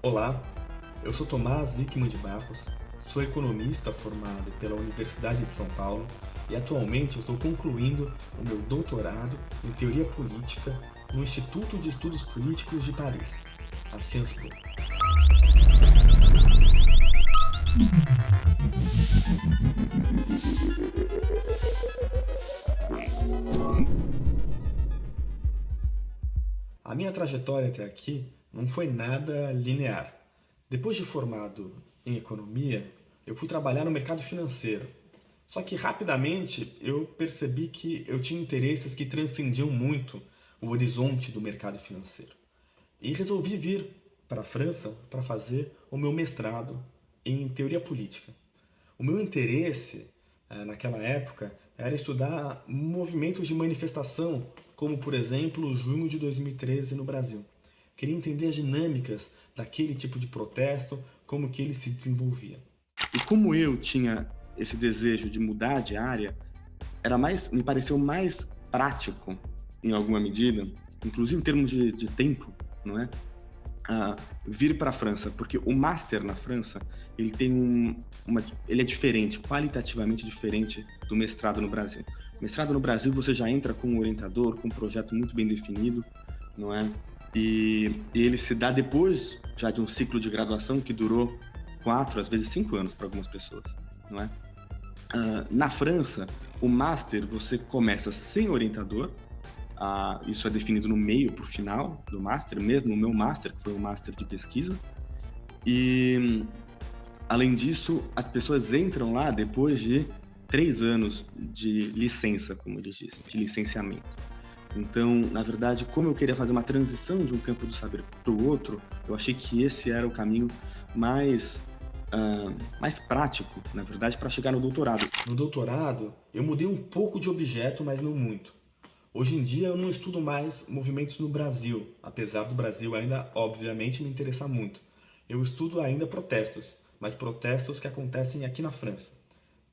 Olá, eu sou Tomás Zickman de Barros, sou economista formado pela Universidade de São Paulo e atualmente eu estou concluindo o meu doutorado em Teoria Política no Instituto de Estudos Políticos de Paris, a Sciences Po. A minha trajetória até aqui não foi nada linear. Depois de formado em economia, eu fui trabalhar no mercado financeiro. Só que rapidamente eu percebi que eu tinha interesses que transcendiam muito o horizonte do mercado financeiro. E resolvi vir para a França para fazer o meu mestrado em teoria política. O meu interesse naquela época era estudar movimentos de manifestação, como por exemplo o junho de 2013 no Brasil. Queria entender as dinâmicas daquele tipo de protesto, como que ele se desenvolvia. E como eu tinha esse desejo de mudar de área, me pareceu mais prático, em alguma medida, inclusive em termos de tempo, não é? Vir para a França, porque o Master na França, ele tem ele é diferente, qualitativamente diferente do mestrado no Brasil. Mestrado no Brasil você já entra com um orientador, com um projeto muito bem definido, não é? E ele se dá depois já de um ciclo de graduação que durou 4, às vezes 5 anos para algumas pessoas, não é? Na França, o Master você começa sem orientador. Isso é definido no meio para o final do Master, mesmo no meu Master, que foi um Master de pesquisa. E, além disso, as pessoas entram lá depois de 3 anos de licença, como eles dizem, de licenciamento. Então, na verdade, como eu queria fazer uma transição de um campo do saber para o outro, eu achei que esse era o caminho mais prático, na verdade, para chegar no doutorado. No doutorado, eu mudei um pouco de objeto, mas não muito. Hoje em dia eu não estudo mais movimentos no Brasil, apesar do Brasil ainda, obviamente, me interessar muito. Eu estudo ainda protestos, mas protestos que acontecem aqui na França.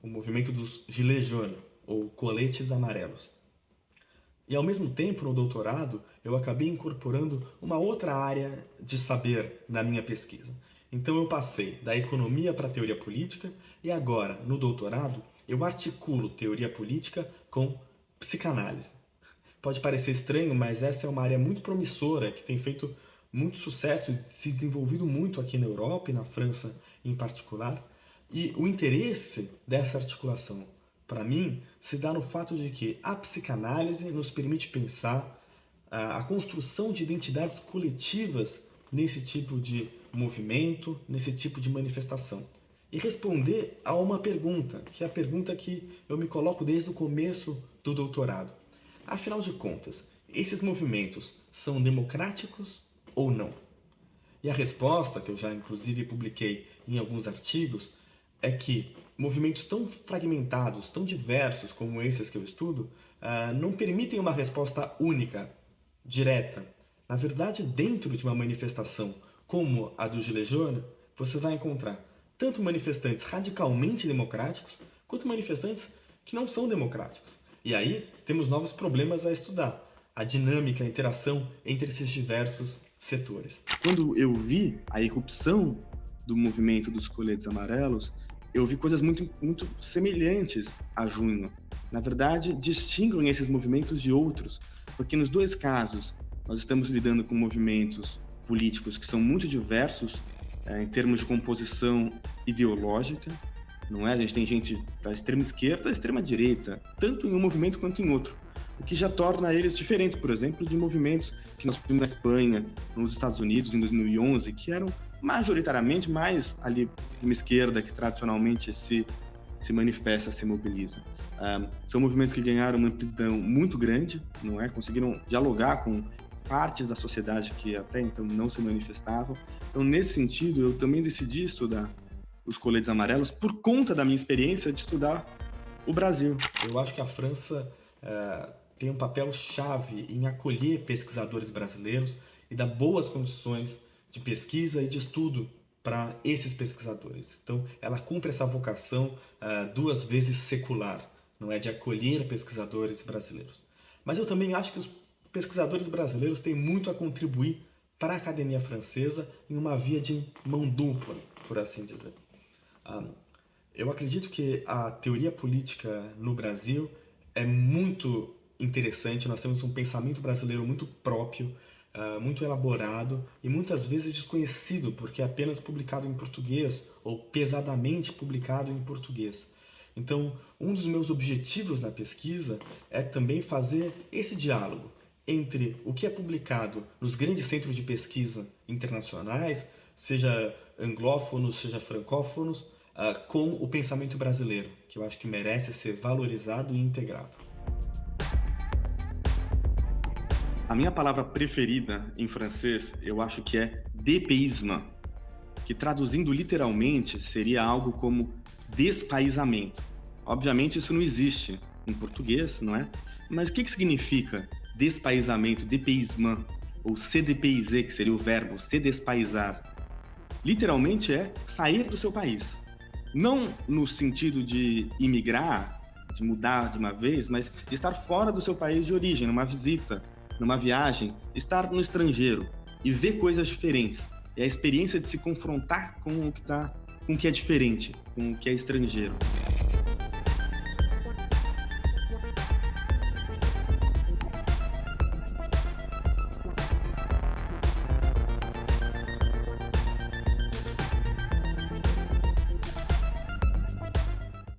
O movimento dos Gilets jaunes, ou coletes amarelos. E ao mesmo tempo, no doutorado, eu acabei incorporando uma outra área de saber na minha pesquisa. Então eu passei da economia para a teoria política e agora, no doutorado, eu articulo teoria política com psicanálise. Pode parecer estranho, mas essa é uma área muito promissora, que tem feito muito sucesso e se desenvolvido muito aqui na Europa e na França em particular. E o interesse dessa articulação, para mim, se dá no fato de que a psicanálise nos permite pensar a construção de identidades coletivas nesse tipo de movimento, nesse tipo de manifestação. E responder a uma pergunta, que é a pergunta que eu me coloco desde o começo do doutorado. Afinal de contas, esses movimentos são democráticos ou não? E a resposta, que eu já inclusive publiquei em alguns artigos, é que movimentos tão fragmentados, tão diversos como esses que eu estudo, não permitem uma resposta única, direta. Na verdade, dentro de uma manifestação como a do Gilets jaunes, você vai encontrar tanto manifestantes radicalmente democráticos, quanto manifestantes que não são democráticos. E aí temos novos problemas a estudar, a dinâmica, a interação entre esses diversos setores. Quando eu vi a irrupção do movimento dos coletes amarelos, eu vi coisas muito semelhantes a junho. Na verdade, distinguem esses movimentos de outros, porque nos dois casos nós estamos lidando com movimentos políticos que são muito diversos em termos de composição ideológica, não é? A gente tem gente da extrema esquerda e da extrema direita, tanto em um movimento quanto em outro, o que já torna eles diferentes, por exemplo, de movimentos que nós vimos na Espanha, nos Estados Unidos em 2011, que eram majoritariamente mais ali de uma esquerda que tradicionalmente se manifesta, se mobiliza. São movimentos que ganharam uma amplidão muito grande, não é? Conseguiram dialogar com partes da sociedade que até então não se manifestavam. Então, nesse sentido, eu também decidi estudar os coletes amarelos por conta da minha experiência de estudar o Brasil. Eu acho que a França tem um papel chave em acolher pesquisadores brasileiros e dar boas condições de pesquisa e de estudo para esses pesquisadores. Então, ela cumpre essa vocação duas vezes secular, não é, de acolher pesquisadores brasileiros. Mas eu também acho que os pesquisadores brasileiros têm muito a contribuir para a academia francesa em uma via de mão dupla, por assim dizer. Eu acredito que a teoria política no Brasil é muito interessante, nós temos um pensamento brasileiro muito próprio, muito elaborado e muitas vezes desconhecido, porque é apenas publicado em português ou pesadamente publicado em português. Então, um dos meus objetivos na pesquisa é também fazer esse diálogo entre o que é publicado nos grandes centros de pesquisa internacionais, seja anglófonos, seja francófonos, com o pensamento brasileiro, que eu acho que merece ser valorizado e integrado. A minha palavra preferida em francês, eu acho que é dépaysement, que traduzindo literalmente seria algo como despaísamento. Obviamente isso não existe em português, não é? Mas o que significa despaísamento, dépaysement, ou se dépayser, que seria o verbo se despaisar? Literalmente é sair do seu país. Não no sentido de imigrar, de mudar de uma vez, mas de estar fora do seu país de origem, numa visita, numa viagem, estar no estrangeiro e ver coisas diferentes. É a experiência de se confrontar com o que é diferente, com o que é estrangeiro.